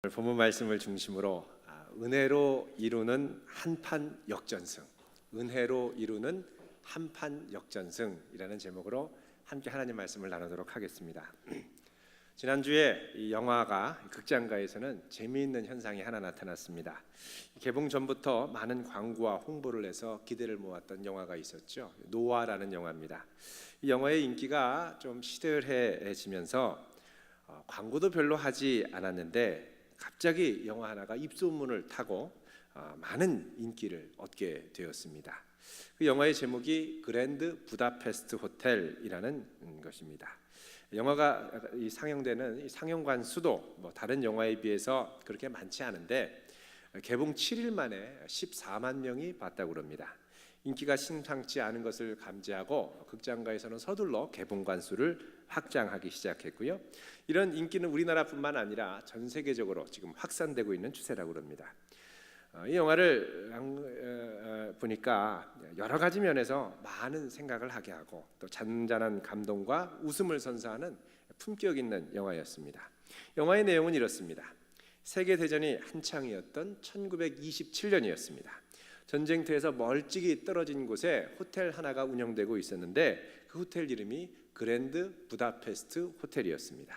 오늘 본문 말씀을 중심으로 은혜로 이루는 한판 역전승, 은혜로 이루는 한판 역전승이라는 제목으로 함께 하나님 말씀을 나누도록 하겠습니다. 지난주에 이 영화가 극장가에서는 재미있는 현상이 하나 나타났습니다. 개봉 전부터 많은 광고와 홍보를 해서 기대를 모았던 영화가 있었죠. 노아라는 영화입니다. 이 영화의 인기가 좀 시들해지면서 광고도 별로 하지 않았는데 갑자기 영화 하나가 입소문을 타고 많은 인기를 얻게 되었습니다. 그 영화의 제목이 그랜드 부다페스트 호텔이라는 것입니다. 영화가 상영되는 상영관 수도 다른 영화에 비해서 그렇게 많지 않은데 개봉 7일 만에 14만 명이 봤다고 합니다. 인기가 심상치 않은 것을 감지하고 극장가에서는 서둘러 개봉관 수를 확장하기 시작했고요. 이런 인기는 우리나라뿐만 아니라 전 세계적으로 지금 확산되고 있는 추세라고 합니다. 이 영화를 보니까 여러 가지 면에서 많은 생각을 하게 하고 또 잔잔한 감동과 웃음을 선사하는 품격 있는 영화였습니다. 영화의 내용은 이렇습니다. 세계대전이 한창이었던 1927년이었습니다. 전쟁터에서 멀찍이 떨어진 곳에 호텔 하나가 운영되고 있었는데 그 호텔 이름이 그랜드 부다페스트 호텔이었습니다.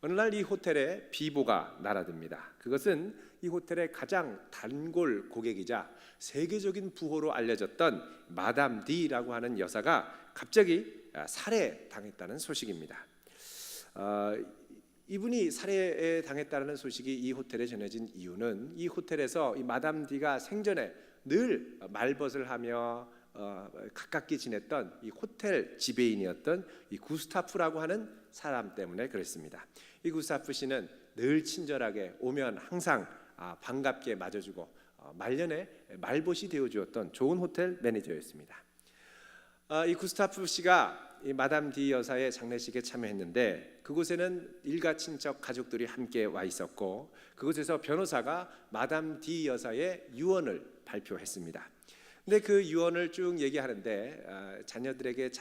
어느 날 이 호텔에 비보가 날아듭니다. 그것은 이 호텔의 가장 단골 고객이자 세계적인 부호로 알려졌던 마담 D라고 하는 여사가 갑자기 살해당했다는 소식입니다. 이분이 살해에 당했다는 소식이 이 호텔에 전해진 이유는 이 호텔에서 이 마담 D가 생전에 늘 말벗을 하며 가깝게 지냈던 이 호텔 지배인이었던 이 구스타프라고 하는 사람 때문에 그랬습니다. 이 구스타프 씨는 늘 친절하게 오면 항상 반갑게 맞아주고 말년에 말벗이 되어주었던 좋은 호텔 매니저였습니다. 이 구스타프 씨가 이 마담 디 여사의 장례식에 참여했는데 그곳에는 일가 친척 가족들이 함께 와 있었고 그곳에서 변호사가 마담 디 여사의 유언을 발표했습니다. 근데 그 유언을 쭉 얘기하는데 자녀들에게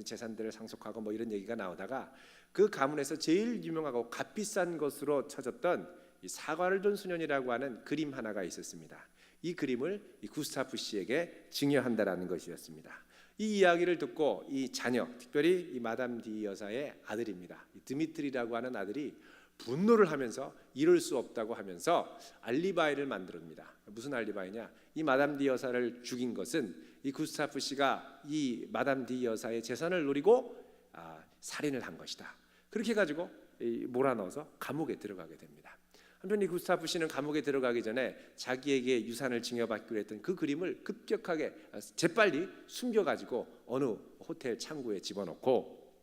재산들을 상속하고 이런 얘기가 나오다가 그 가문에서 제일 유명하고 값비싼 것으로 쳐졌던 이 사과를 든 소년이라고 하는 그림 하나가 있었습니다. 이 그림을 이 구스타프 씨에게 증여한다라는 것이었습니다. 이 이야기를 듣고 이 자녀, 특별히 이 마담 디 여사의 아들입니다. 이 드미트리라고 하는 아들이 분노를 하면서 이럴 수 없다고 하면서 알리바이를 만듭니다. 무슨 알리바이냐? 이 마담 디 여사를 죽인 것은 이 구스타프 씨가 이 마담 디 여사의 재산을 노리고 살인을 한 것이다. 그렇게 가지고 몰아넣어서 감옥에 들어가게 됩니다. 한편 이 구스타프 씨는 감옥에 들어가기 전에 자기에게 유산을 증여받기로 했던 그 그림을 급격하게 재빨리 숨겨가지고 어느 호텔 창고에 집어넣고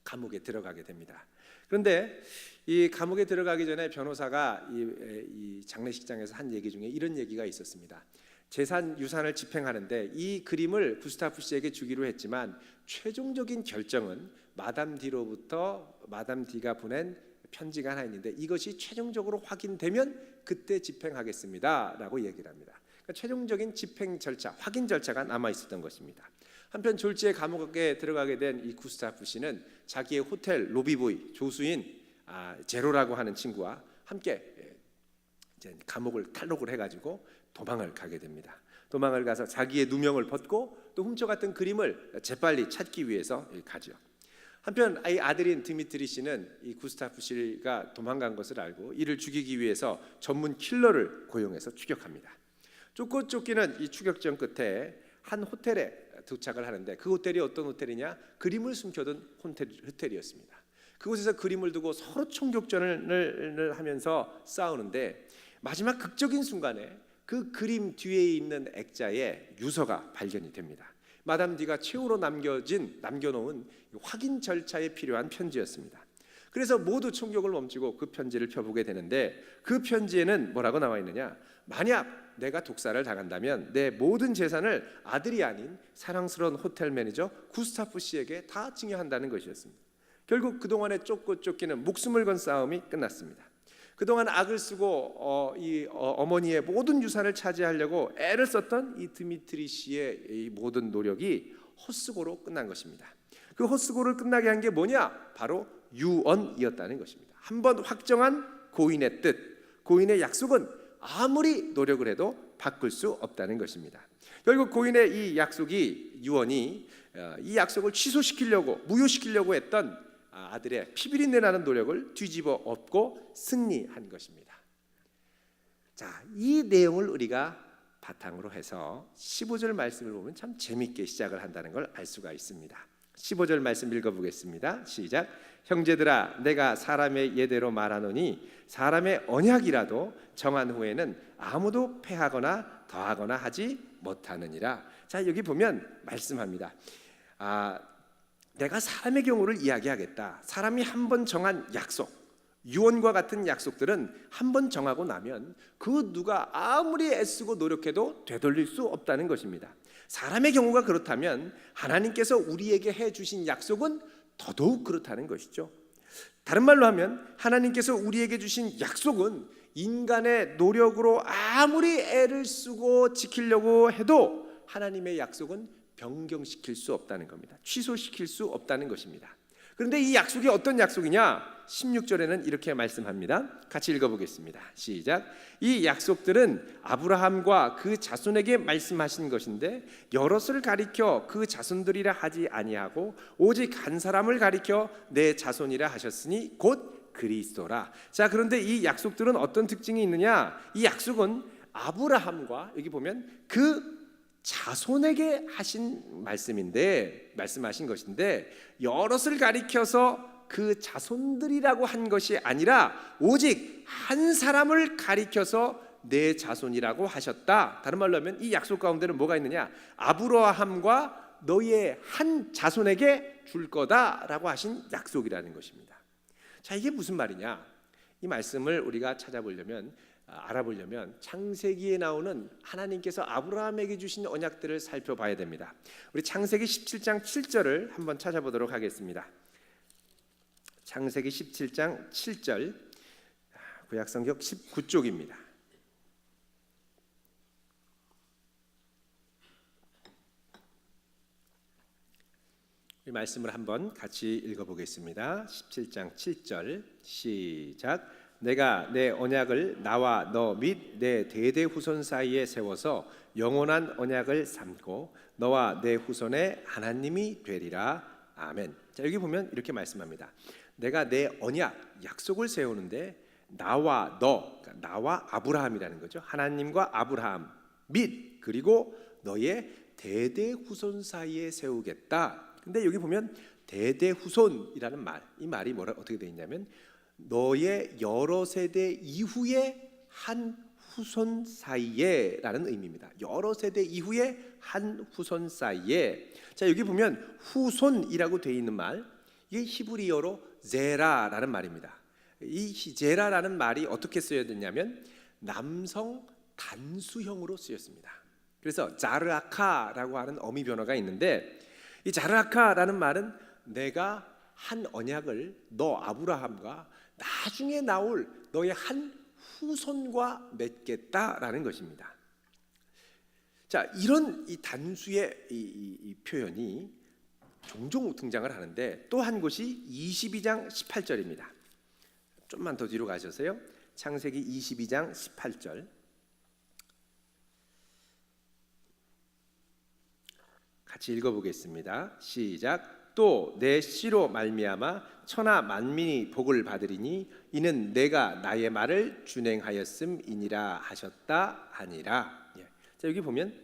감옥에 들어가게 됩니다. 그런데 이 감옥에 들어가기 전에 변호사가 이 장례식장에서 한 얘기 중에 이런 얘기가 있었습니다. 재산 유산을 집행하는데 이 그림을 구스타프 씨에게 주기로 했지만 최종적인 결정은 마담 D로부터 마담 D가 보낸 편지가 하나 있는데 이것이 최종적으로 확인되면 그때 집행하겠습니다 라고 얘기를 합니다. 그러니까 최종적인 집행 절차, 확인 절차가 남아 있었던 것입니다. 한편 졸지에 감옥에 들어가게 된 이 구스타프 씨는 자기의 호텔 로비보이 조수인 제로라고 하는 친구와 함께 이제 감옥을 탈옥을 해가지고 도망을 가게 됩니다. 도망을 가서 자기의 누명을 벗고 또 훔쳐갔던 그림을 재빨리 찾기 위해서 가죠. 한편 이 아들인 드미트리 씨는 이 구스타프 씨가 도망간 것을 알고 이를 죽이기 위해서 전문 킬러를 고용해서 추격합니다. 쫓고 쫓기는 이 추격전 끝에 한 호텔에 도착을 하는데 그 호텔이 어떤 호텔이냐? 그림을 숨겨둔 호텔이었습니다. 그곳에서 그림을 두고 서로 총격전을 하면서 싸우는데 마지막 극적인 순간에 그 그림 뒤에 있는 액자에 유서가 발견이 됩니다. 마담 D가 최후로 남겨놓은 확인 절차에 필요한 편지였습니다. 그래서 모두 총격을 멈추고 그 편지를 펴보게 되는데 그 편지에는 뭐라고 나와 있느냐? 만약 내가 독살을 당한다면 내 모든 재산을 아들이 아닌 사랑스러운 호텔 매니저 구스타프 씨에게 다 증여한다는 것이었습니다. 결국 그동안에 쫓고 쫓기는 목숨을 건 싸움이 끝났습니다. 그동안 악을 쓰고 어머니의 모든 유산을 차지하려고 애를 썼던 이 드미트리 씨의 이 모든 노력이 헛수고로 끝난 것입니다. 그 헛수고를 끝나게 한 게 뭐냐? 바로 유언이었다는 것입니다. 한번 확정한 고인의 뜻, 고인의 약속은 아무리 노력을 해도 바꿀 수 없다는 것입니다. 결국 고인의 이 약속이 유언이 이 약속을 취소시키려고 무효시키려고 했던 아들의 피비린내 나는 노력을 뒤집어 엎고 승리한 것입니다. 자, 이 내용을 우리가 바탕으로 해서 15절 말씀을 보면 참 재밌게 시작을 한다는 걸 알 수가 있습니다. 15절 말씀 읽어보겠습니다. 시작. 형제들아, 내가 사람의 예대로 말하노니 사람의 언약이라도 정한 후에는 아무도 패하거나 더하거나 하지 못하느니라. 자, 여기 보면 말씀합니다. 내가 사람의 경우를 이야기하겠다. 사람이 한번 정한 약속, 유언과 같은 약속들은 한번 정하고 나면 그 누가 아무리 애쓰고 노력해도 되돌릴 수 없다는 것입니다. 사람의 경우가 그렇다면 하나님께서 우리에게 해주신 약속은 더더욱 그렇다는 것이죠. 다른 말로 하면 하나님께서 우리에게 주신 약속은 인간의 노력으로 아무리 애를 쓰고 지키려고 해도 하나님의 약속은 변경시킬 수 없다는 겁니다. 취소시킬 수 없다는 것입니다. 그런데 이 약속이 어떤 약속이냐? 16절에는 이렇게 말씀합니다. 같이 읽어보겠습니다. 시작. 이 약속들은 아브라함과 그 자손에게 말씀하신 것인데 여럿을 가리켜 그 자손들이라 하지 아니하고 오직 한 사람을 가리켜 내 자손이라 하셨으니 곧 그리스도라. 자, 그런데 이 약속들은 어떤 특징이 있느냐? 이 약속은 아브라함과 여기 보면 그 자손에게 말씀하신 것인데 여럿을 가리켜서 그 자손들이라고 한 것이 아니라 오직 한 사람을 가리켜서 내 자손이라고 하셨다. 다른 말로 하면 이 약속 가운데는 뭐가 있느냐? 아브라함과 너희의 한 자손에게 줄 거다라고 하신 약속이라는 것입니다. 자, 이게 무슨 말이냐? 이 말씀을 우리가 알아보려면 창세기에 나오는 하나님께서 아브라함에게 주신 언약들을 살펴봐야 됩니다. 우리 창세기 17장 7절을 한번 찾아보도록 하겠습니다. 창세기 17장 7절, 구약성경 19쪽입니다. 이 말씀을 한번 같이 읽어보겠습니다. 17장 7절 시작. 내가 내 언약을 나와 너 및 내 대대 후손 사이에 세워서 영원한 언약을 삼고 너와 내 후손의 하나님이 되리라. 아멘. 자, 여기 보면 이렇게 말씀합니다. 내가 내 언약, 약속을 세우는데 나와 너, 그러니까 나와 아브라함이라는 거죠. 하나님과 아브라함 및 그리고 너의 대대 후손 사이에 세우겠다. 근데 여기 보면 대대 후손이라는 말, 이 말이 어떻게 되어 있냐면 너의 여러 세대 이후에 한 후손 사이에라는 의미입니다. 여러 세대 이후에 한 후손 사이에. 자, 여기 보면 후손이라고 되어 있는 말, 이게 히브리어로 제라라는 말입니다. 이 제라라는 말이 어떻게 쓰여졌냐면 남성 단수형으로 쓰였습니다. 그래서 자르아카라고 하는 어미 변어가 있는데 이 자르아카라는 말은 내가 한 언약을 너 아브라함과 나중에 나올 너의 한 후손과 맺겠다라는 것입니다. 자, 이런 이 단수의 이 표현이 종종 등장을 하는데 또 한 곳이 22장 18절입니다. 좀만 더 뒤로 가셔서요. 창세기 22장 18절. 같이 읽어보겠습니다. 시작. 또 내 씨로 말미암아 천하 만민이 복을 받으리니 이는 내가 나의 말을 준행하였음이니라 하셨다 하니라. 자, 여기 보면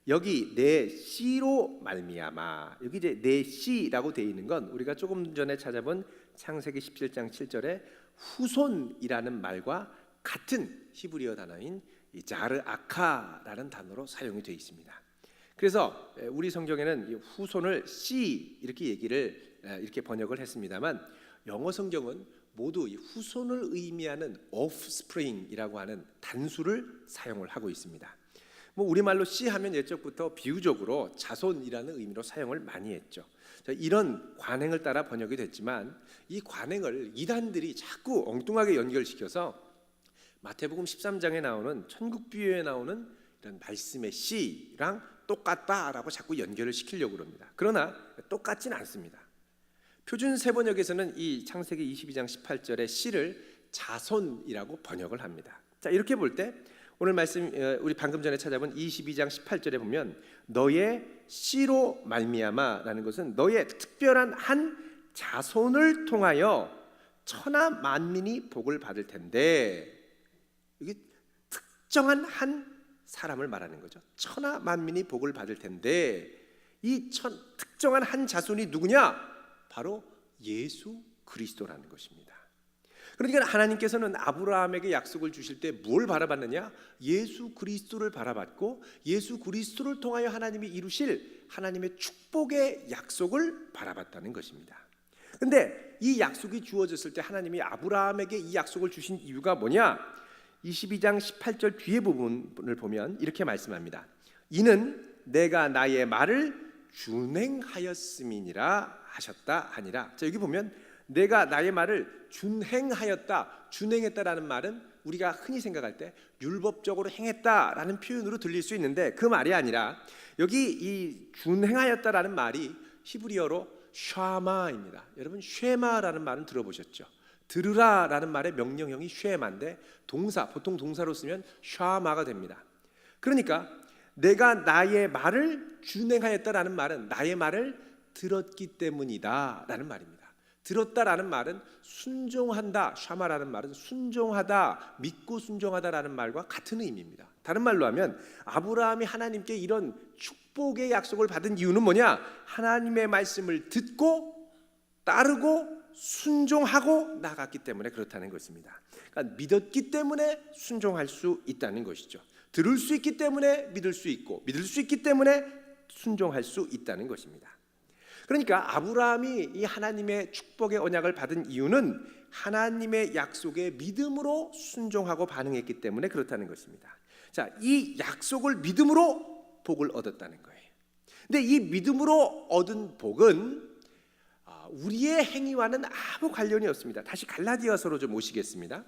여기 내 씨로 말미암아, 여기 이제 내 씨라고 되어 있는 건 우리가 조금 전에 찾아본 창세기 17장 7절에 후손이라는 말과 같은 히브리어 단어인 이 자르아카라는 단어로 사용이 되어 있습니다. 그래서 우리 성경에는 후손을 씨 이렇게 번역을 했습니다만 영어 성경은 모두 이 후손을 의미하는 offspring이라고 하는 단수를 사용을 하고 있습니다. 우리말로 씨 하면 옛적부터 비유적으로 자손이라는 의미로 사용을 많이 했죠. 이런 관행을 따라 번역이 됐지만 이 관행을 이단들이 자꾸 엉뚱하게 연결시켜서 마태복음 13장에 나오는 천국 비유에 나오는 이런 말씀의 씨랑 똑같다라고 자꾸 연결을 시키려고 합니다. 그러나 똑같지는 않습니다. 표준 세번역에서는 이 창세기 22장 18절의 씨를 자손이라고 번역을 합니다. 자, 이렇게 볼 때 오늘 말씀 우리 방금 전에 찾아본 22장 18절에 보면 너의 씨로 말미암아라는 것은 너의 특별한 한 자손을 통하여 천하 만민이 복을 받을 텐데, 이게 특정한 한 사람을 말하는 거죠. 천하 만민이 복을 받을 텐데 이 특정한 한 자손이 누구냐? 바로 예수 그리스도라는 것입니다. 그러니까 하나님께서는 아브라함에게 약속을 주실 때 뭘 바라봤느냐? 예수 그리스도를 바라봤고 예수 그리스도를 통하여 하나님이 이루실 하나님의 축복의 약속을 바라봤다는 것입니다. 그런데 이 약속이 주어졌을 때 하나님이 아브라함에게 이 약속을 주신 이유가 뭐냐? 22장 18절 뒤에 부분을 보면 이렇게 말씀합니다. 이는 내가 나의 말을 준행하였음이니라 하셨다 하니라. 자, 여기 보면 내가 나의 말을 준행하였다, 준행했다라는 말은 우리가 흔히 생각할 때 율법적으로 행했다라는 표현으로 들릴 수 있는데 그 말이 아니라 여기 이 준행하였다라는 말이 히브리어로 샤마입니다. 여러분 쉐마라는 말은 들어보셨죠? 들으라라는 말의 명령형이 쉐마인데 동사, 보통 동사로 쓰면 샤마가 됩니다. 그러니까 내가 나의 말을 준행하였다라는 말은 나의 말을 들었기 때문이다라는 말입니다. 들었다라는 말은 순종한다, 샤마라는 말은 순종하다, 믿고 순종하다라는 말과 같은 의미입니다. 다른 말로 하면 아브라함이 하나님께 이런 축복의 약속을 받은 이유는 뭐냐? 하나님의 말씀을 듣고 따르고 순종하고 나갔기 때문에 그렇다는 것입니다. 그러니까 믿었기 때문에 순종할 수 있다는 것이죠. 들을 수 있기 때문에 믿을 수 있고 믿을 수 있기 때문에 순종할 수 있다는 것입니다. 그러니까 아브라함이 이 하나님의 축복의 언약을 받은 이유는 하나님의 약속에 믿음으로 순종하고 반응했기 때문에 그렇다는 것입니다. 자, 이 약속을 믿음으로 복을 얻었다는 거예요. 근데 이 믿음으로 얻은 복은 우리의 행위와는 아무 관련이 없습니다. 다시 갈라디아서로 좀 오시겠습니다.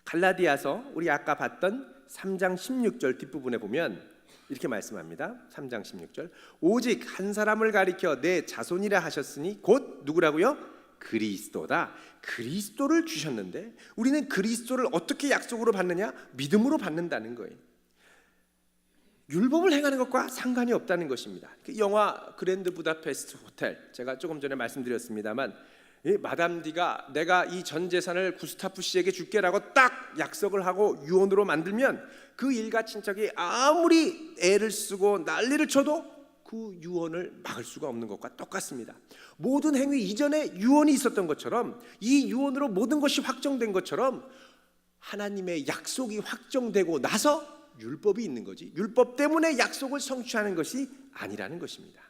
갈라디아서 우리 아까 봤던 3장 16절 뒷부분에 보면 이렇게 말씀합니다. 3장 16절 오직 한 사람을 가리켜 내 자손이라 하셨으니 곧 누구라고요? 그리스도다. 그리스도를 주셨는데 우리는 그리스도를 어떻게 약속으로 받느냐? 믿음으로 받는다는 거예요. 율법을 행하는 것과 상관이 없다는 것입니다. 영화 그랜드 부다페스트 호텔, 제가 조금 전에 말씀드렸습니다만 마담 디가 내가 이 전 재산을 구스타프 씨에게 줄게라고 딱 약속을 하고 유언으로 만들면 그 일가 친척이 아무리 애를 쓰고 난리를 쳐도 그 유언을 막을 수가 없는 것과 똑같습니다. 모든 행위 이전에 유언이 있었던 것처럼 이 유언으로 모든 것이 확정된 것처럼 하나님의 약속이 확정되고 나서 율법이 있는 거지 율법 때문에 약속을 성취하는 것이 아니라는 것입니다.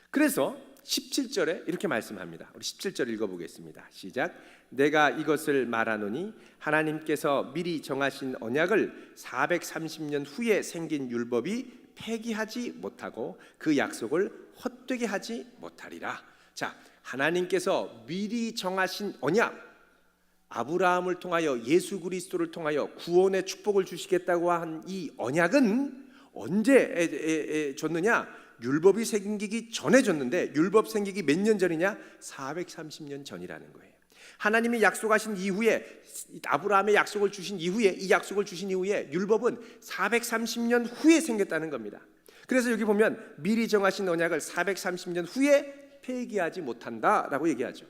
그래서 17절에 이렇게 말씀합니다. 우리 17절 읽어보겠습니다. 시작. 내가 이것을 말하노니 하나님께서 미리 정하신 언약을 430년 후에 생긴 율법이 폐기하지 못하고 그 약속을 헛되게 하지 못하리라. 자, 하나님께서 미리 정하신 언약, 아브라함을 통하여 예수 그리스도를 통하여 구원의 축복을 주시겠다고 한 이 언약은 언제 줬느냐? 율법이 생기기 전에 줬는데 율법 생기기 몇 년 전이냐? 430년 전이라는 거예요. 하나님이 약속하신 이후에 아브라함의 약속을 주신 이후에 이 약속을 주신 이후에 율법은 430년 후에 생겼다는 겁니다. 그래서 여기 보면 미리 정하신 언약을 430년 후에 폐기하지 못한다라고 얘기하죠.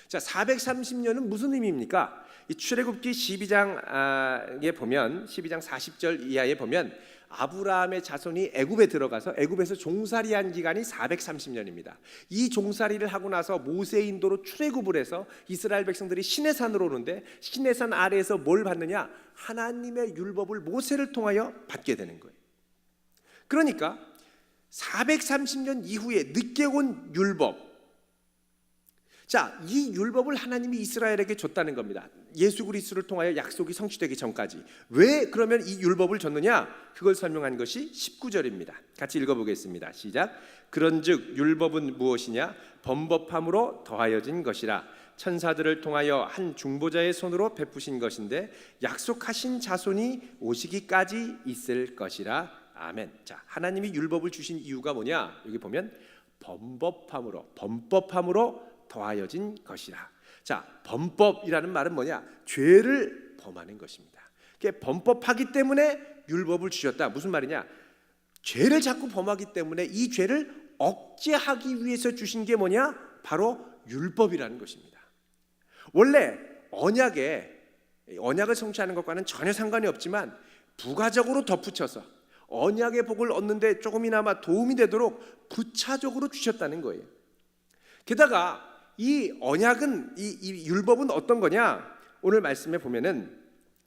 자, 430년은 무슨 의미입니까? 이 출애굽기 12장에 보면 12장 40절 이하에 보면 아브라함의 자손이 애굽에 들어가서 애굽에서 종살이한 기간이 430년입니다. 이 종살이를 하고 나서 모세의 인도로 출애굽을 해서 이스라엘 백성들이 시내산으로 오는데 시내산 아래에서 뭘 받느냐? 하나님의 율법을 모세를 통하여 받게 되는 거예요. 그러니까 430년 이후에 늦게 온 율법, 자, 이 율법을 하나님이 이스라엘에게 줬다는 겁니다. 예수 그리스도를 통하여 약속이 성취되기 전까지. 왜 그러면 이 율법을 줬느냐? 그걸 설명한 것이 19절입니다. 같이 읽어보겠습니다. 시작. 그런즉 율법은 무엇이냐? 범법함으로 더하여진 것이라. 천사들을 통하여 한 중보자의 손으로 베푸신 것인데 약속하신 자손이 오시기까지 있을 것이라. 아멘. 자, 하나님이 율법을 주신 이유가 뭐냐? 여기 보면 범법함으로 더하여진 것이라. 자, 범법이라는 말은 뭐냐? 죄를 범하는 것입니다. 그게 범법하기 때문에 율법을 주셨다. 무슨 말이냐? 죄를 자꾸 범하기 때문에 이 죄를 억제하기 위해서 주신 게 뭐냐? 바로 율법이라는 것입니다. 원래 언약을 성취하는 것과는 전혀 상관이 없지만 부가적으로 덧붙여서 언약의 복을 얻는데 조금이나마 도움이 되도록 부차적으로 주셨다는 거예요. 게다가 이 언약은 이 율법은 어떤 거냐? 오늘 말씀에 보면은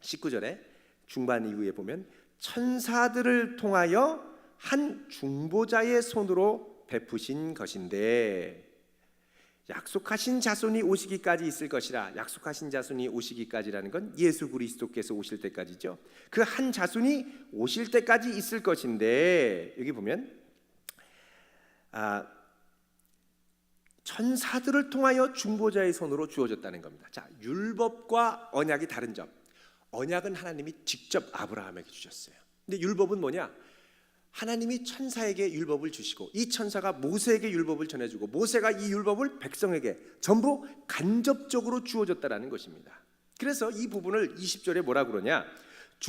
19절에 중반 이후에 보면 천사들을 통하여 한 중보자의 손으로 베푸신 것인데 약속하신 자손이 오시기까지 있을 것이라. 약속하신 자손이 오시기까지라는 건 예수 그리스도께서 오실 때까지죠. 그 한 자손이 오실 때까지 있을 것인데 여기 보면 천사들을 통하여 중보자의 손으로 주어졌다는 겁니다. 자, 율법과 언약이 다른 점. 언약은 하나님이 직접 아브라함에게 주셨어요. 근데 율법은 뭐냐? 하나님이 천사에게 율법을 주시고 이 천사가 모세에게 율법을 전해주고 모세가 이 율법을 백성에게 전부 간접적으로 주어졌다는 것입니다. 그래서 이 부분을 20절에 뭐라 그러냐?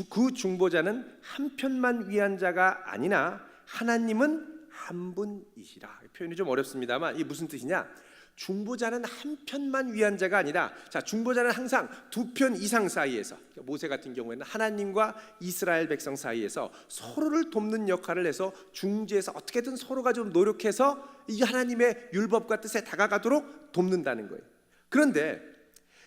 그 중보자는 한 편만 위한 자가 아니나 하나님은 한 분이시라. 표현이 좀 어렵습니다만 이게 무슨 뜻이냐? 중보자는 한 편만 위한 자가 아니라, 자, 중보자는 항상 두 편 이상 사이에서, 모세 같은 경우에는 하나님과 이스라엘 백성 사이에서 서로를 돕는 역할을 해서 중재해서 어떻게든 서로가 좀 노력해서 이 하나님의 율법과 뜻에 다가가도록 돕는다는 거예요. 그런데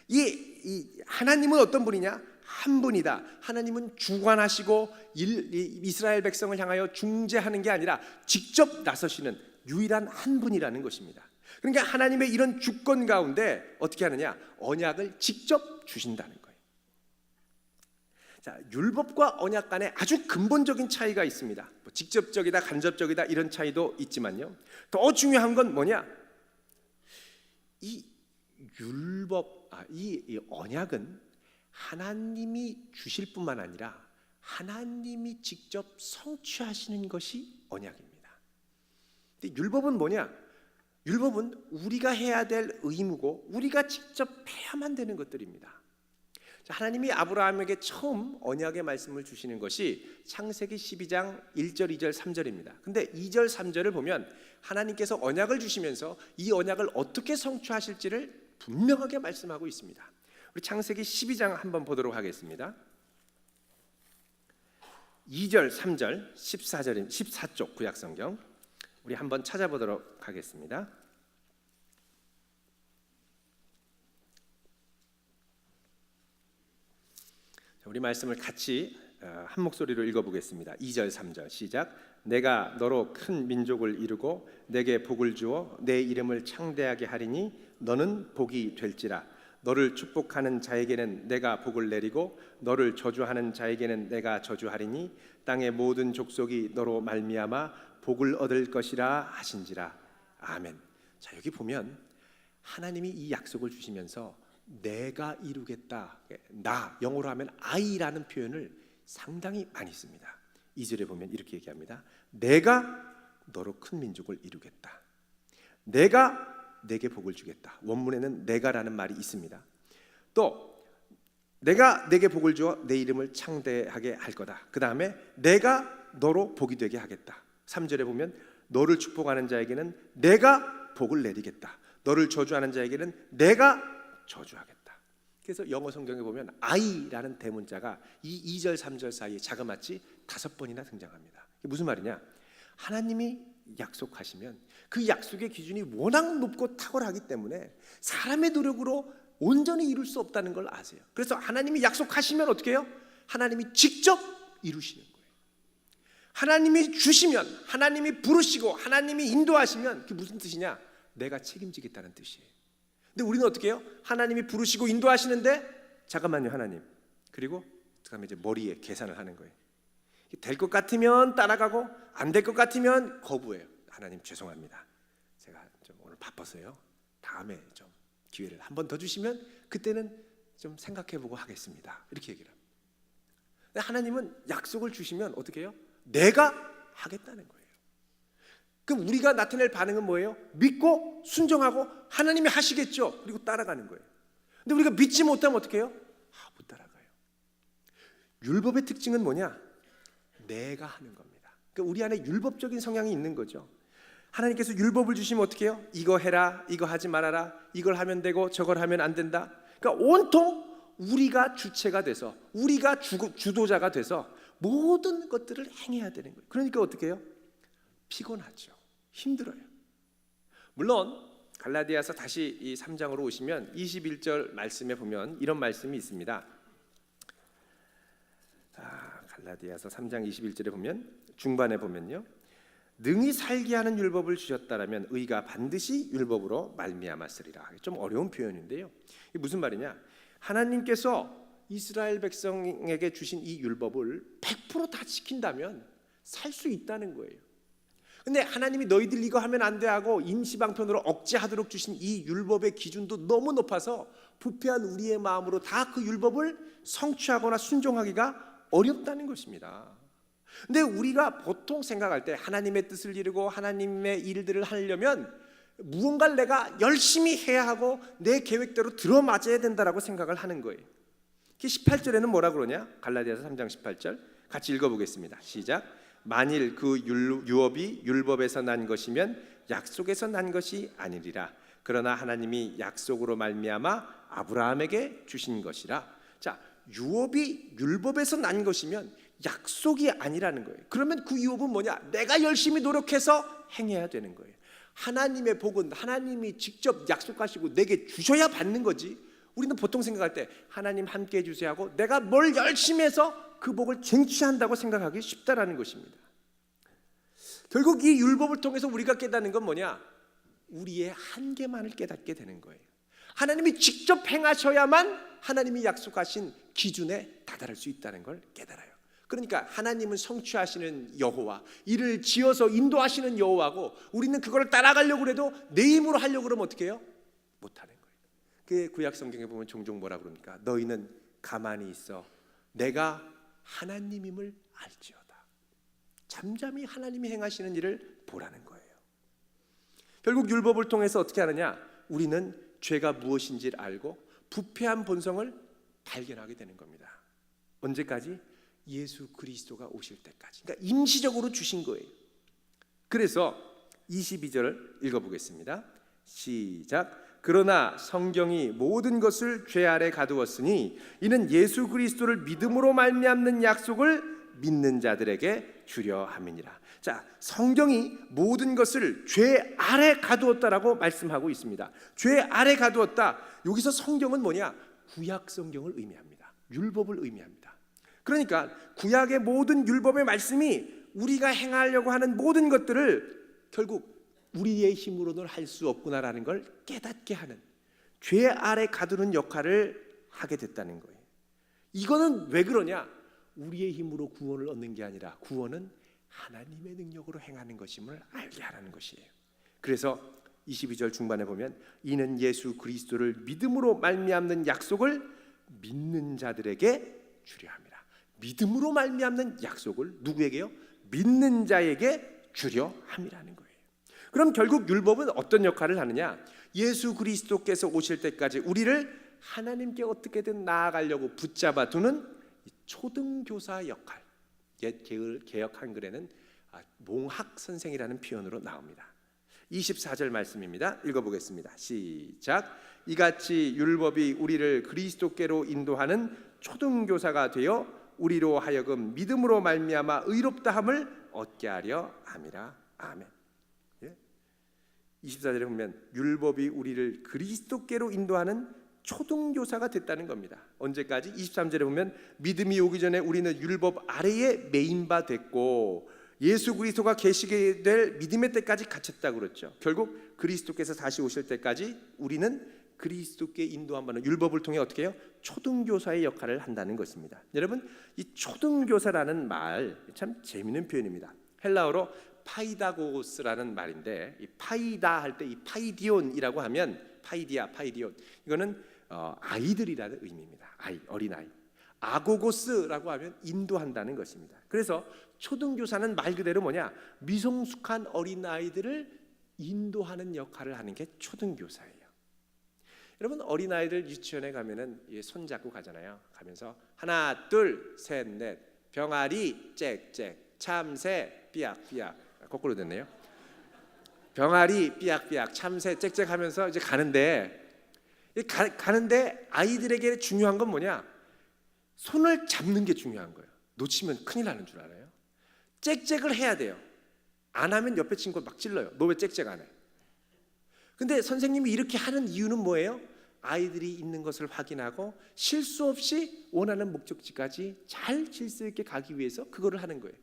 이 하나님은 어떤 분이냐? 한 분이다. 하나님은 주관하시고 이스라엘 백성을 향하여 중재하는 게 아니라 직접 나서시는 유일한 한 분이라는 것입니다. 그러니까 하나님의 이런 주권 가운데 어떻게 하느냐? 언약을 직접 주신다는 거예요. 자, 율법과 언약 간에 아주 근본적인 차이가 있습니다. 뭐 직접적이다, 간접적이다 이런 차이도 있지만요. 더 중요한 건 뭐냐? 이 율법, 이 언약은 하나님이 주실 뿐만 아니라 하나님이 직접 성취하시는 것이 언약입니다. 근데 율법은 뭐냐? 율법은 우리가 해야 될 의무고 우리가 직접 해야만 되는 것들입니다. 하나님이 아브라함에게 처음 언약의 말씀을 주시는 것이 창세기 12장 1절, 2절, 3절입니다. 근데 2절, 3절을 보면 하나님께서 언약을 주시면서 이 언약을 어떻게 성취하실지를 분명하게 말씀하고 있습니다. 우리 창세기 12장 한번 보도록 하겠습니다. 2절, 3절, 14절, 14쪽 구약성경 우리 한번 찾아보도록 하겠습니다. 우리 말씀을 같이 한 목소리로 읽어보겠습니다. 2절, 3절 시작. 내가 너로 큰 민족을 이루고 내게 복을 주어 내 이름을 창대하게 하리니 너는 복이 될지라. 너를 축복하는 자에게는 내가 복을 내리고 너를 저주하는 자에게는 내가 저주하리니 땅의 모든 족속이 너로 말미암아 복을 얻을 것이라 하신지라. 아멘. 자, 여기 보면 하나님이 이 약속을 주시면서 내가 이루겠다, 나, 영어로 하면 I라는 표현을 상당히 많이 씁니다. 2절에 보면 이렇게 얘기합니다. 내가 너로 큰 민족을 이루겠다. 내가 내게 복을 주겠다. 원문에는 내가라는 말이 있습니다. 또 내가 내게 복을 주어 내 이름을 창대하게 할 거다. 그 다음에 내가 너로 복이 되게 하겠다. 3절에 보면 너를 축복하는 자에게는 내가 복을 내리겠다. 너를 저주하는 자에게는 내가 저주하겠다. 그래서 영어 성경에 보면 I라는 대문자가 이 2절 3절 사이에 자그마치 5번이나 등장합니다. 이게 무슨 말이냐? 하나님이 약속하시면 그 약속의 기준이 워낙 높고 탁월하기 때문에 사람의 노력으로 온전히 이룰 수 없다는 걸 아세요. 그래서 하나님이 약속하시면 어떻게 해요? 하나님이 직접 이루시는 거예요. 하나님이 주시면, 하나님이 부르시고 하나님이 인도하시면 그게 무슨 뜻이냐? 내가 책임지겠다는 뜻이에요. 근데 우리는 어떻게 해요? 하나님이 부르시고 인도하시는데 잠깐만요 하나님, 그리고 그다음에 이제 머리에 계산을 하는 거예요. 될 것 같으면 따라가고 안 될 것 같으면 거부해요. 하나님 죄송합니다. 제가 좀 오늘 바빠서요. 다음에 좀 기회를 한 번 더 주시면 그때는 좀 생각해보고 하겠습니다. 이렇게 얘기를 합니다. 하나님은 약속을 주시면 어떻게 해요? 내가 하겠다는 거예요. 그럼 우리가 나타낼 반응은 뭐예요? 믿고 순종하고 하나님이 하시겠죠. 그리고 따라가는 거예요. 근데 우리가 믿지 못하면 어떻게 해요? 못 따라가요. 율법의 특징은 뭐냐? 내가 하는 겁니다. 그러니까 우리 안에 율법적인 성향이 있는 거죠. 하나님께서 율법을 주시면 어떻게 해요? 이거 해라, 이거 하지 말아라, 이걸 하면 되고 저걸 하면 안 된다. 그러니까 온통 우리가 주체가 돼서, 우리가 주도자가 돼서 모든 것들을 행해야 되는 거예요. 그러니까 어떻게 해요? 피곤하죠. 힘들어요. 물론 갈라디아서 다시 이 3장으로 오시면 21절 말씀에 보면 이런 말씀이 있습니다. 갈라디아서 3장 21절에 보면 중반에 보면요, 능히 살게 하는 율법을 주셨다라면 의가 반드시 율법으로 말미암았으리라. 좀 어려운 표현인데요, 이게 무슨 말이냐? 하나님께서 이스라엘 백성에게 주신 이 율법을 100% 다 지킨다면 살 수 있다는 거예요. 근데 하나님이 너희들 이거 하면 안 돼 하고 임시방편으로 억제하도록 주신 이 율법의 기준도 너무 높아서 부패한 우리의 마음으로 다 그 율법을 성취하거나 순종하기가 어렵다는 것입니다. 근데 우리가 보통 생각할 때 하나님의 뜻을 이루고 하나님의 일들을 하려면 무언가를 내가 열심히 해야 하고 내 계획대로 들어맞아야 된다라고 생각을 하는 거예요. 18절에는 뭐라 그러냐? 갈라디아서 3장 18절 같이 읽어보겠습니다. 시작. 만일 그 유업이 율법에서 난 것이면 약속에서 난 것이 아니리라. 그러나 하나님이 약속으로 말미암아 아브라함에게 주신 것이라. 자, 유업이 율법에서 난 것이면 약속이 아니라는 거예요. 그러면 그 유업은 뭐냐? 내가 열심히 노력해서 행해야 되는 거예요. 하나님의 복은 하나님이 직접 약속하시고 내게 주셔야 받는 거지. 우리는 보통 생각할 때 하나님 함께 해주세요 하고 내가 뭘 열심히 해서 그 복을 쟁취한다고 생각하기 쉽다라는 것입니다. 결국 이 율법을 통해서 우리가 깨닫는 건 뭐냐? 우리의 한계만을 깨닫게 되는 거예요. 하나님이 직접 행하셔야만 하나님이 약속하신 기준에 다다를 수 있다는 걸 깨달아요. 그러니까 하나님은 성취하시는 여호와, 이를 지어서 인도하시는 여호와고 우리는 그걸 따라가려고 해도 내 힘으로 하려고 그러면 어떻게 해요? 못하는 거예요. 그 구약 성경에 보면 종종 뭐라 그럽니까? 너희는 가만히 있어 내가 하나님임을 알지어다. 잠잠히 하나님이 행하시는 일을 보라는 거예요. 결국 율법을 통해서 어떻게 하느냐? 우리는 죄가 무엇인지를 알고 부패한 본성을 발견하게 되는 겁니다. 언제까지? 예수 그리스도가 오실 때까지. 그러니까 임시적으로 주신 거예요. 그래서 22절을 읽어보겠습니다. 시작. 그러나 성경이 모든 것을 죄 아래 가두었으니 이는 예수 그리스도를 믿음으로 말미암는 약속을 믿는 자들에게 주려 함이니라. 자, 성경이 모든 것을 죄 아래 가두었다라고 말씀하고 있습니다. 죄 아래 가두었다. 여기서 성경은 뭐냐? 구약 성경을 의미합니다. 율법을 의미합니다. 그러니까 구약의 모든 율법의 말씀이 우리가 행하려고 하는 모든 것들을 결국 우리의 힘으로는 할 수 없구나라는 걸 깨닫게 하는, 죄 아래 가두는 역할을 하게 됐다는 거예요. 이거는 왜 그러냐? 우리의 힘으로 구원을 얻는 게 아니라 구원은 하나님의 능력으로 행하는 것임을 알게 하라는 것이에요. 그래서 22절 중반에 보면 이는 예수 그리스도를 믿음으로 말미암는 약속을 믿는 자들에게 주려 함이라. 믿음으로 말미암는 약속을 누구에게요? 믿는 자에게 주려 함이라는 거예요. 그럼 결국 율법은 어떤 역할을 하느냐? 예수 그리스도께서 오실 때까지 우리를 하나님께 어떻게든 나아가려고 붙잡아 두는 초등교사 역할. 옛 개역 한글에는 몽학 선생이라는 표현으로 나옵니다. 24절 말씀입니다. 읽어보겠습니다. 시작. 이같이 율법이 우리를 그리스도께로 인도하는 초등교사가 되어 우리로 하여금 믿음으로 말미암아 의롭다함을 얻게 하려 함이라. 아멘. 24절에 보면 율법이 우리를 그리스도께로 인도하는 초등교사가 됐다는 겁니다. 언제까지? 23절에 보면 믿음이 오기 전에 우리는 율법 아래에 매인 바 됐고 예수 그리스도가 계시게 될 믿음의 때까지 갇혔다고 그랬죠. 결국 그리스도께서 다시 오실 때까지 우리는 그리스도께 인도함받는 율법을 통해 어떻게 해요? 초등교사의 역할을 한다는 것입니다. 여러분, 이 초등교사라는 말 참 재미있는 표현입니다. 헬라어로 파이다고스라는 말인데 이 파이다 할 때 이 파이디온이라고 하면 파이디온 이거는 아이들이라는 의미입니다. 어린아이. 아고고스라고 하면 인도한다는 것입니다. 그래서 초등교사는 말 그대로 뭐냐? 미성숙한 어린아이들을 인도하는 역할을 하는 게 초등교사예요. 여러분 어린아이들 유치원에 가면은 손 잡고 가잖아요. 가면서 하나 둘 셋 넷 병아리 짹짹 참새 삐약삐약 거꾸로 됐네요. 병아리 삐약삐약 참새 짹짹 하면서 이제 가는데 아이들에게 중요한 건 뭐냐? 손을 잡는 게 중요한 거예요. 놓치면 큰일 나는 줄 알아요. 짹짹을 해야 돼요. 안 하면 옆에 친구가 막 찔러요. 너 왜 짹짹 안 해? 근데 선생님이 이렇게 하는 이유는 뭐예요? 아이들이 있는 것을 확인하고 실수 없이 원하는 목적지까지 잘 질서 있게 가기 위해서 그거를 하는 거예요.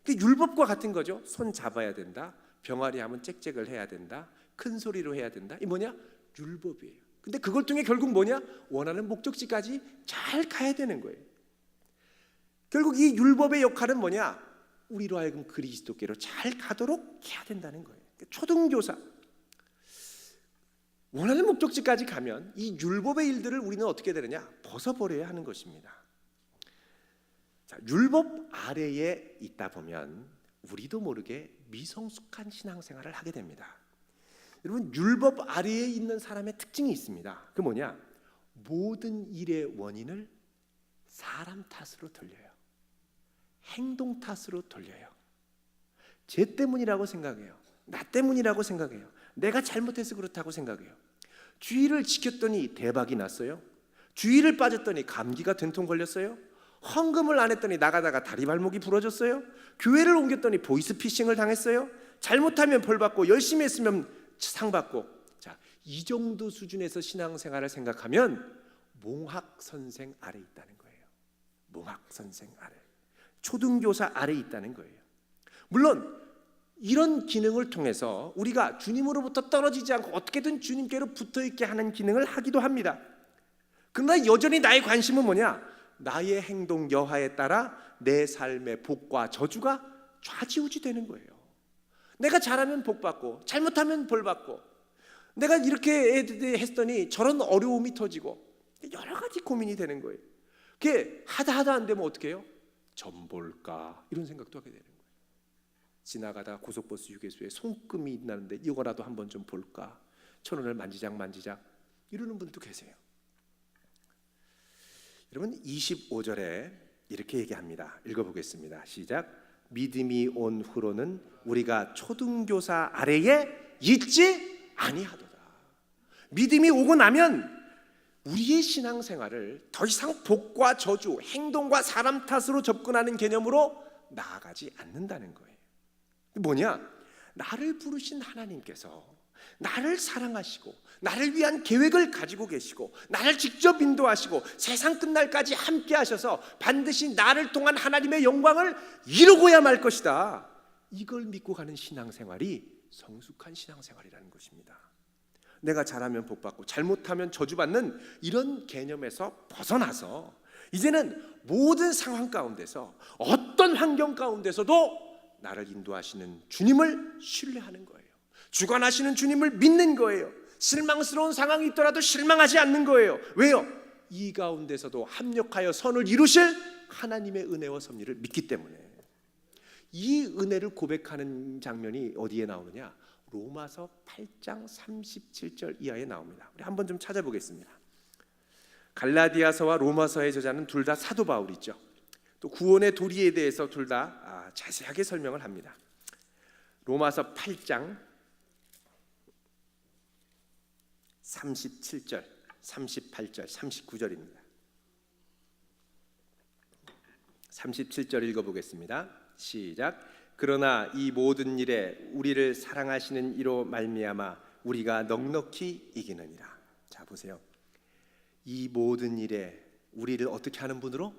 율법과 같은 거죠. 손 잡아야 된다. 병아리 하면 짹짹을 해야 된다. 큰 소리로 해야 된다. 이 뭐냐? 율법이에요. 근데 그걸 통해 결국 뭐냐? 원하는 목적지까지 잘 가야 되는 거예요. 결국 이 율법의 역할은 뭐냐? 우리로 하여금 그리스도께로 잘 가도록 해야 된다는 거예요. 초등교사 원하는 목적지까지 가면 이 율법의 일들을 우리는 어떻게 되느냐? 벗어버려야 하는 것입니다. 자, 율법 아래에 있다 보면 우리도 모르게 미성숙한 신앙생활을 하게 됩니다. 여러분 율법 아래에 있는 사람의 특징이 있습니다. 그 뭐냐? 모든 일의 원인을 사람 탓으로 돌려요. 행동 탓으로 돌려요. 쟤 때문이라고 생각해요. 나 때문이라고 생각해요. 내가 잘못해서 그렇다고 생각해요. 주의를 지켰더니 대박이 났어요. 주의를 빠졌더니 감기가 된통 걸렸어요. 헌금을 안 했더니 나가다가 다리 발목이 부러졌어요. 교회를 옮겼더니 보이스피싱을 당했어요. 잘못하면 벌 받고 열심히 했으면 상 받고. 자, 이 정도 수준에서 신앙생활을 생각하면 몽학 선생 아래 있다는 거예요. 몽학 선생 아래, 초등교사 아래 있다는 거예요. 물론 이런 기능을 통해서 우리가 주님으로부터 떨어지지 않고 어떻게든 주님께로 붙어있게 하는 기능을 하기도 합니다. 그러나 여전히 나의 관심은 뭐냐? 나의 행동 여하에 따라 내 삶의 복과 저주가 좌지우지되는 거예요. 내가 잘하면 복 받고 잘못하면 벌 받고, 내가 이렇게 했더니 저런 어려움이 터지고 여러 가지 고민이 되는 거예요. 그게 하다 안 되면 어떻게 해요? 점 볼까 이런 생각도 하게 되는 거예요. 지나가다 고속버스 휴게소에 손금이 있나는데 이거라도 한번 좀 볼까, 1,000원을 만지작 이러는 분도 계세요. 여러분 25절에 이렇게 얘기합니다. 읽어보겠습니다. 시작. 믿음이 온 후로는 우리가 초등교사 아래에 있지 아니하도다. 믿음이 오고 나면 우리의 신앙생활을 더 이상 복과 저주, 행동과 사람 탓으로 접근하는 개념으로 나아가지 않는다는 거예요. 뭐냐? 나를 부르신 하나님께서 나를 사랑하시고 나를 위한 계획을 가지고 계시고 나를 직접 인도하시고 세상 끝날까지 함께 하셔서 반드시 나를 통한 하나님의 영광을 이루고야 말 것이다. 이걸 믿고 가는 신앙생활이 성숙한 신앙생활이라는 것입니다. 내가 잘하면 복받고 잘못하면 저주받는 이런 개념에서 벗어나서 이제는 모든 상황 가운데서 어떤 환경 가운데서도 나를 인도하시는 주님을 신뢰하는 거예요. 주관하시는 주님을 믿는 거예요. 실망스러운 상황이 있더라도 실망하지 않는 거예요. 왜요? 이 가운데서도 합력하여 선을 이루실 하나님의 은혜와 섭리를 믿기 때문에. 이 은혜를 고백하는 장면이 어디에 나오느냐? 로마서 8장 37절 이하에 나옵니다. 우리 한번 좀 찾아보겠습니다. 갈라디아서와 로마서의 저자는 둘 다 사도 바울이죠. 또 구원의 도리에 대해서 둘 다 자세하게 설명을 합니다. 로마서 8장 37절, 38절, 39절입니다. 37절 읽어보겠습니다. 시작. 그러나 이 모든 일에 우리를 사랑하시는 이로 말미암아 우리가 넉넉히 이기느니라. 자 보세요. 이 모든 일에 우리를 어떻게 하는 분으로?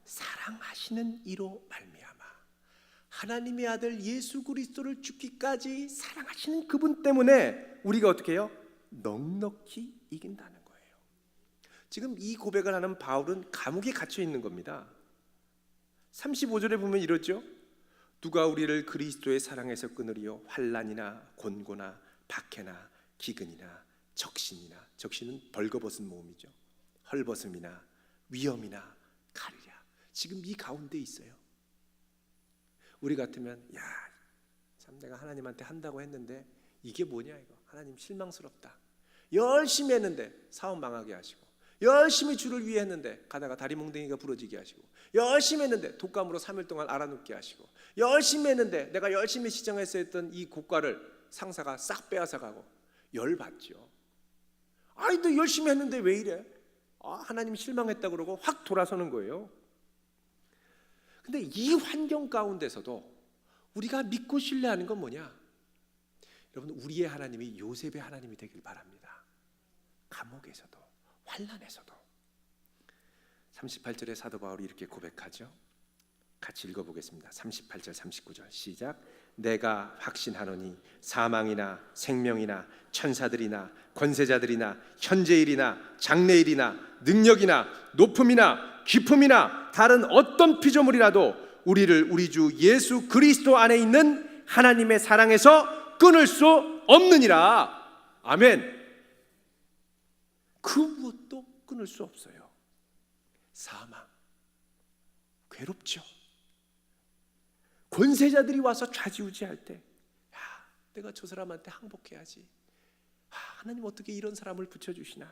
사랑하시는 이로 말미암아. 하나님의 아들 예수 그리스도를 죽기까지 사랑하시는 그분 때문에 우리가 어떻게 해요? 넉넉히 이긴다는 거예요. 지금 이 고백을 하는 바울은 감옥에 갇혀 있는 겁니다. 35절에 보면 이러죠. 누가 우리를 그리스도의 사랑에서 끊으리요? 환난이나 곤고나 박해나 기근이나 적신이나, 적신은 벌거벗은 몸이죠. 헐벗음이나 위험이나 가리랴. 지금 이 가운데 있어요. 우리 같으면 참 내가 하나님한테 한다고 했는데 이게 뭐냐 이거, 하나님 실망스럽다. 열심히 했는데 사업 망하게 하시고, 열심히 주를 위해 했는데 가다가 다리 몽둥이가 부러지게 하시고, 열심히 했는데 독감으로 3일 동안 알아눕게 하시고, 열심히 했는데 내가 열심히 시정해서 했던 이 고과를 상사가 싹 빼앗아가고 열받죠. 아니 너 열심히 했는데 왜 이래? 하나님 실망했다 그러고 확 돌아서는 거예요. 근데 이 환경 가운데서도 우리가 믿고 신뢰하는 건 뭐냐? 여러분, 우리의 하나님이 요셉의 하나님이 되길 바랍니다. 감옥에서도, 환난에서도. 38절에 사도 바울이 이렇게 고백하죠. 같이 읽어보겠습니다. 38절 39절 시작. 내가 확신하노니 사망이나 생명이나 천사들이나 권세자들이나 현재일이나 장래일이나 능력이나 높음이나 깊음이나 다른 어떤 피조물이라도 우리를 우리 주 예수 그리스도 안에 있는 하나님의 사랑에서 끊을 수 없느니라. 아멘. 그 무엇도 끊을 수 없어요. 사망, 괴롭죠. 권세자들이 와서 좌지우지할 때, 내가 저 사람한테 항복해야지. 하나님 어떻게 이런 사람을 붙여주시나?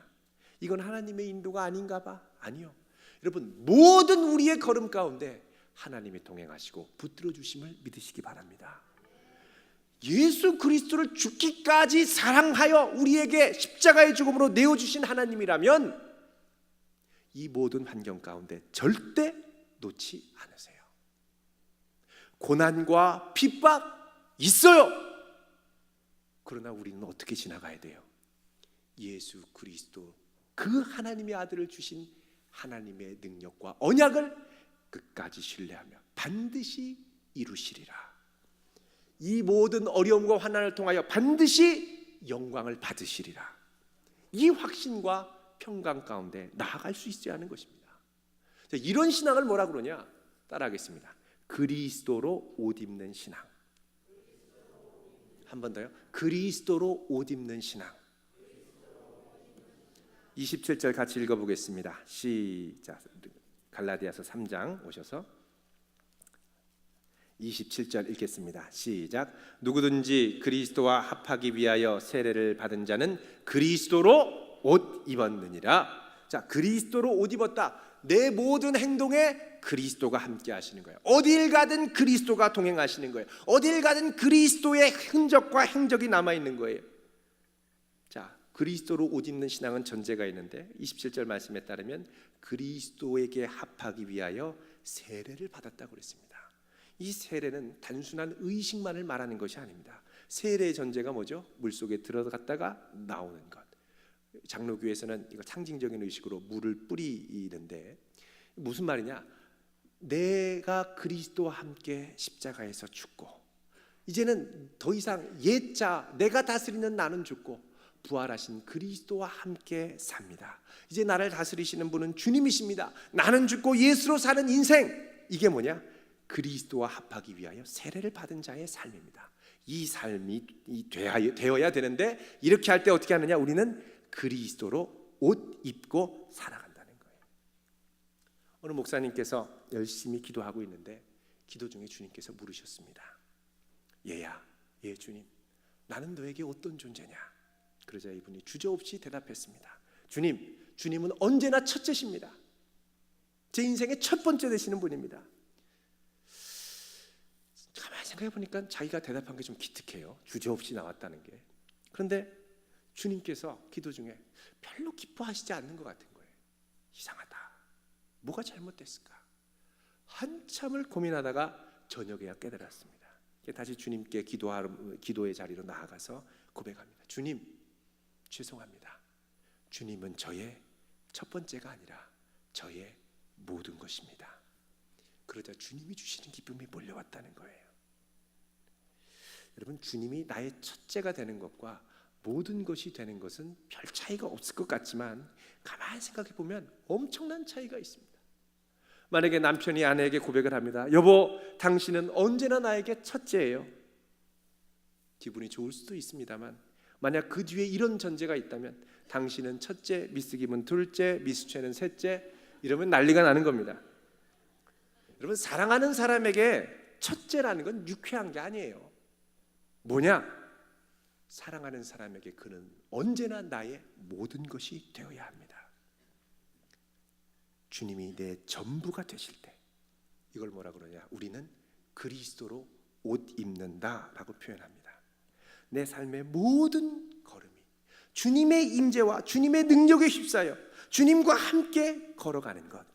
이건 하나님의 인도가 아닌가 봐. 아니요. 여러분, 모든 우리의 걸음 가운데 하나님이 동행하시고 붙들어 주심을 믿으시기 바랍니다. 예수 그리스도를 죽기까지 사랑하여 우리에게 십자가의 죽음으로 내어주신 하나님이라면 이 모든 환경 가운데 절대 놓지 않으세요. 고난과 핍박 있어요. 그러나 우리는 어떻게 지나가야 돼요? 예수 그리스도 그 하나님의 아들을 주신 하나님의 능력과 언약을 끝까지 신뢰하며 반드시 이루시리라. 이 모든 어려움과 환난을 통하여 반드시 영광을 받으시리라. 이 확신과 평강 가운데 나아갈 수 있어야 하는 것입니다. 이런 신앙을 뭐라 그러냐? 따라하겠습니다. 그리스도로 옷 입는 신앙. 한 번 더요. 그리스도로 옷 입는 신앙. 27절 같이 읽어보겠습니다. 시작. 갈라디아서 3장 오셔서 27절 읽겠습니다. 시작. 누구든지 그리스도와 합하기 위하여 세례를 받은 자는 그리스도로 옷 입었느니라. 자, 그리스도로 옷 입었다. 내 모든 행동에 그리스도가 함께 하시는 거예요. 어딜 가든 그리스도가 동행하시는 거예요. 어딜 가든 그리스도의 흔적과 행적이 남아있는 거예요. 자, 그리스도로 옷 입는 신앙은 전제가 있는데 27절 말씀에 따르면 그리스도에게 합하기 위하여 세례를 받았다고 그랬습니다. 이 세례는 단순한 의식만을 말하는 것이 아닙니다. 세례의 전제가 뭐죠? 물속에 들어갔다가 나오는 것. 장로교에서는 이거 상징적인 의식으로 물을 뿌리는데 무슨 말이냐? 내가 그리스도와 함께 십자가에서 죽고 이제는 더 이상 옛자 내가 다스리는 나는 죽고 부활하신 그리스도와 함께 삽니다. 이제 나를 다스리시는 분은 주님이십니다. 나는 죽고 예수로 사는 인생. 이게 뭐냐? 그리스도와 합하기 위하여 세례를 받은 자의 삶입니다. 이 삶이 되어야 되는데 이렇게 할 때 어떻게 하느냐? 우리는 그리스도로 옷 입고 살아간다는 거예요. 어느 목사님께서 열심히 기도하고 있는데 기도 중에 주님께서 물으셨습니다. 얘야, 예 주님, 나는 너에게 어떤 존재냐? 그러자 이분이 주저없이 대답했습니다. 주님은 언제나 첫째십니다. 제 인생의 첫 번째 되시는 분입니다. 가만히 생각해 보니까 자기가 대답한 게 좀 기특해요. 주저없이 나왔다는 게. 그런데 주님께서 기도 중에 별로 기뻐하시지 않는 것 같은 거예요. 이상하다. 뭐가 잘못됐을까? 한참을 고민하다가 저녁에야 깨달았습니다. 다시 주님께 기도의 자리로 나아가서 고백합니다. 주님, 죄송합니다. 주님은 저의 첫 번째가 아니라 저의 모든 것입니다. 그러자 주님이 주시는 기쁨이 몰려왔다는 거예요. 여러분, 주님이 나의 첫째가 되는 것과 모든 것이 되는 것은 별 차이가 없을 것 같지만 가만히 생각해 보면 엄청난 차이가 있습니다. 만약에 남편이 아내에게 고백을 합니다. 여보, 당신은 언제나 나에게 첫째예요. 기분이 좋을 수도 있습니다만 만약 그 뒤에 이런 전제가 있다면 당신은 첫째, 미스 김은 둘째, 미스 최는 셋째, 이러면 난리가 나는 겁니다. 여러분, 사랑하는 사람에게 첫째라는 건 유쾌한 게 아니에요. 뭐냐? 사랑하는 사람에게 그는 언제나 나의 모든 것이 되어야 합니다. 주님이 내 전부가 되실 때 이걸 뭐라 그러냐? 우리는 그리스도로 옷 입는다라고 표현합니다. 내 삶의 모든 걸음이 주님의 임재와 주님의 능력에 휩싸여 주님과 함께 걸어가는 것.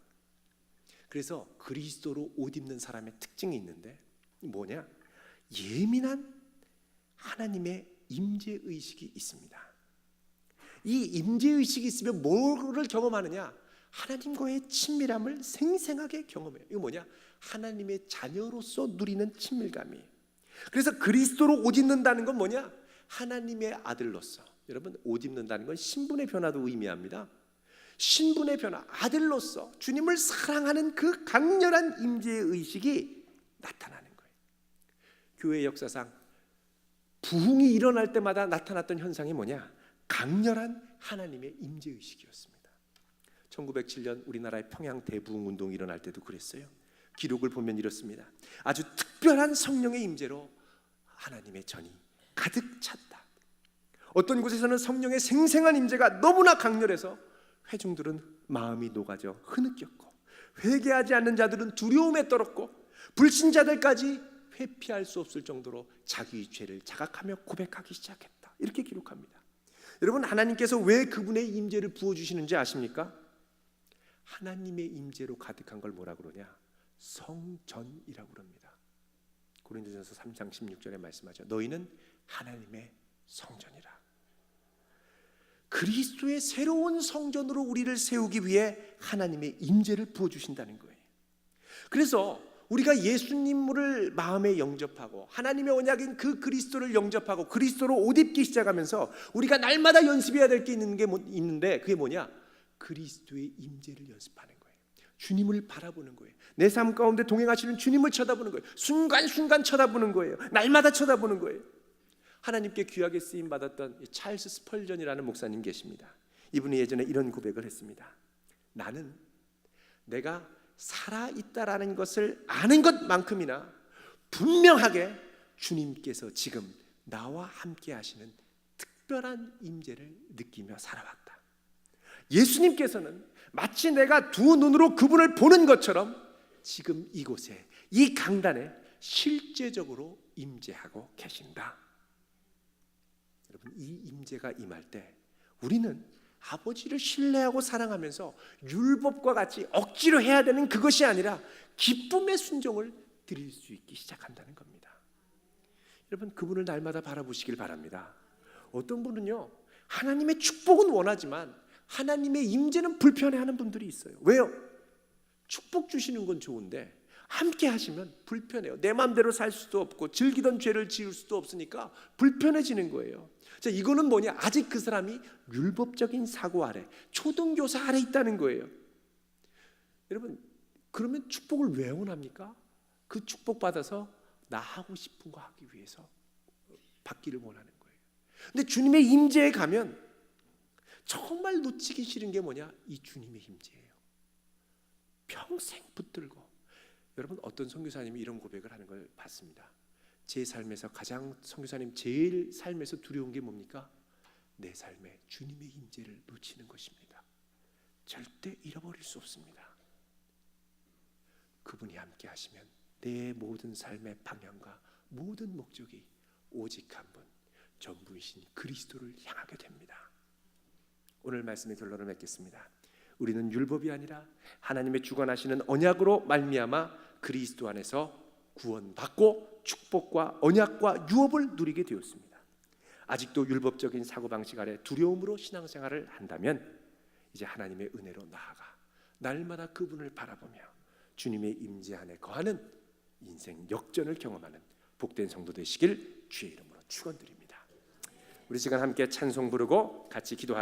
그래서 그리스도로 옷 입는 사람의 특징이 있는데 뭐냐? 예민한 하나님의 임재의식이 있습니다. 이 임재의식이 있으면 뭐를 경험하느냐? 하나님과의 친밀함을 생생하게 경험해요. 이거 뭐냐? 하나님의 자녀로서 누리는 친밀감이. 그래서 그리스도로 옷 입는다는 건 뭐냐? 하나님의 아들로서. 여러분, 옷 입는다는 건 신분의 변화도 의미합니다. 신분의 변화, 아들로서 주님을 사랑하는 그 강렬한 임재의식이 나타나는 거예요. 교회 역사상 부흥이 일어날 때마다 나타났던 현상이 뭐냐? 강렬한 하나님의 임재의식이었습니다. 1907년 우리나라의 평양 대부흥운동이 일어날 때도 그랬어요. 기록을 보면 이렇습니다. 아주 특별한 성령의 임재로 하나님의 전이 가득 찼다. 어떤 곳에서는 성령의 생생한 임재가 너무나 강렬해서 회중들은 마음이 녹아져 흐느꼈고, 회개하지 않는 자들은 두려움에 떨었고, 불신자들까지 회피할 수 없을 정도로 자기의 죄를 자각하며 고백하기 시작했다. 이렇게 기록합니다. 여러분, 하나님께서 왜 그분의 임재를 부어주시는지 아십니까? 하나님의 임재로 가득한 걸 뭐라 그러냐? 성전이라고 그럽니다. 고린도전서 3장 16절에 말씀하죠. 너희는 하나님의 성전이라. 그리스도의 새로운 성전으로 우리를 세우기 위해 하나님의 임재를 부어주신다는 거예요. 그래서 우리가 예수님을 마음에 영접하고 하나님의 언약인 그 그리스도를 영접하고 그리스도로 옷 입기 시작하면서 우리가 날마다 연습해야 될 게 있는데 그게 뭐냐? 그리스도의 임재를 연습하는 거예요. 주님을 바라보는 거예요. 내 삶 가운데 동행하시는 주님을 쳐다보는 거예요. 순간순간 쳐다보는 거예요. 날마다 쳐다보는 거예요. 하나님께 귀하게 쓰임 받았던 찰스 스펄전이라는 목사님 계십니다. 이분이 예전에 이런 고백을 했습니다. 나는 내가 살아있다라는 것을 아는 것만큼이나 분명하게 주님께서 지금 나와 함께 하시는 특별한 임재를 느끼며 살아왔다. 예수님께서는 마치 내가 두 눈으로 그분을 보는 것처럼 지금 이곳에, 이 강단에 실제적으로 임재하고 계신다. 여러분, 이 임재가 임할 때 우리는 아버지를 신뢰하고 사랑하면서 율법과 같이 억지로 해야 되는 그것이 아니라 기쁨의 순종을 드릴 수 있기 시작한다는 겁니다. 여러분, 그분을 날마다 바라보시길 바랍니다. 어떤 분은요, 하나님의 축복은 원하지만 하나님의 임재는 불편해하는 분들이 있어요. 왜요? 축복 주시는 건 좋은데 함께 하시면 불편해요. 내 마음대로 살 수도 없고 즐기던 죄를 지을 수도 없으니까 불편해지는 거예요. 자, 이거는 뭐냐? 아직 그 사람이 율법적인 사고 아래, 초등교사 아래 있다는 거예요. 여러분, 그러면 축복을 왜 원합니까? 그 축복 받아서 나 하고 싶은 거 하기 위해서 받기를 원하는 거예요. 근데 주님의 임재에 가면 정말 놓치기 싫은 게 뭐냐? 이 주님의 임재예요. 평생 붙들고. 여러분, 어떤 선교사님이 이런 고백을 하는 걸 봤습니다. 제 삶에서 가장 선교사님 제일 삶에서 두려운 게 뭡니까? 내 삶에 주님의 임재를 놓치는 것입니다. 절대 잃어버릴 수 없습니다. 그분이 함께 하시면 내 모든 삶의 방향과 모든 목적이 오직 한 분, 전부이신 그리스도를 향하게 됩니다. 오늘 말씀의 결론을 맺겠습니다. 우리는 율법이 아니라 하나님의 주관하시는 언약으로 말미암아 그리스도 안에서 구원받고 축복과 언약과 유업을 누리게 되었습니다. 아직도 율법적인 사고방식 아래 두려움으로 신앙생활을 한다면 이제 하나님의 은혜로 나아가 날마다 그분을 바라보며 주님의 임재 안에 거하는 인생 역전을 경험하는 복된 성도 되시길 주의 이름으로 축원드립니다. 우리 시간 함께 찬송 부르고 같이 기도하겠습니다.